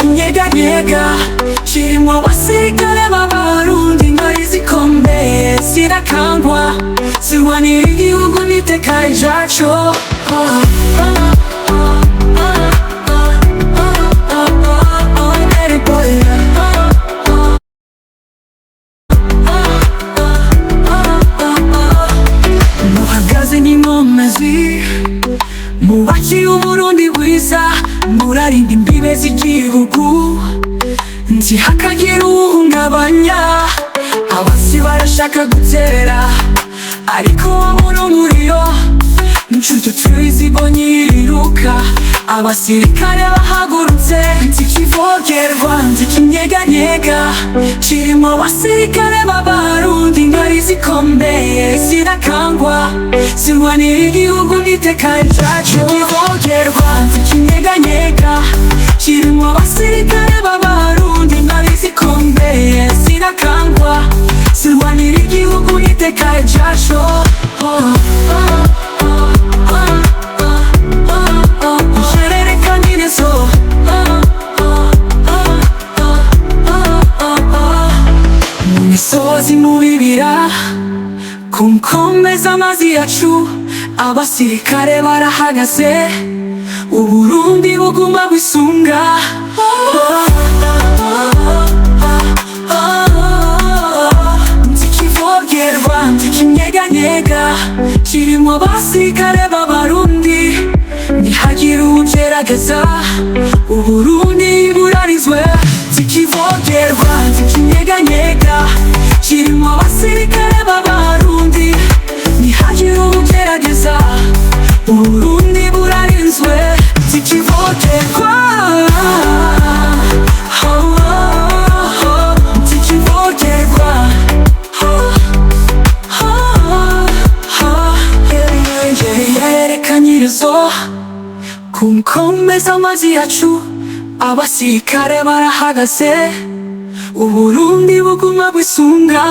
kinyeganyega kirimo abasirikare b'abarundi intwari zikomeye zirakangwa zirwanira igihugu n'iteka ryaco. Muhagaze n'inkomezi mubakiye Uburundi bwiza, murarinda imbibe z'igihugu ntihakagira uwuhungabanya. Abasi barashaka gutera ariko wabura umuriro, inshuti tuzibonye iriruka. Abasirikare bahagurutse ntikivogerwa ntikinyeganyega kirimo abasirikare b'abarundi intwari zikomeye zirakangwa zirwanira igihugu n'iteka ryaco. Ntikivogerwa ntikinyeganyega kirimo abasirikare b'abarundi intwari zikomeye zirakangwa zirwanira igihugu n'iteka ryaco. Imisozi mu bibira ku nkombe z'amazi yacu abasirikare barahagaze, Uburundi buguma bwisunga. Ntikivogerwa ntikinyeganyega kirimo abasirikare b'abarundi ntihagire uwugerageza, Uburundi burarizwe. Ntikivogerwa ntikinyeganyega kirimo abasirikare b'abarundi ntihagire uwugerageza, Uburundi burarinzwe. Ntikivogerwa ntikivogerwa yerekanyirizo ku nkombe z'amazi yacu abasirikare barahagaze, Uburundi buguma bwisunga.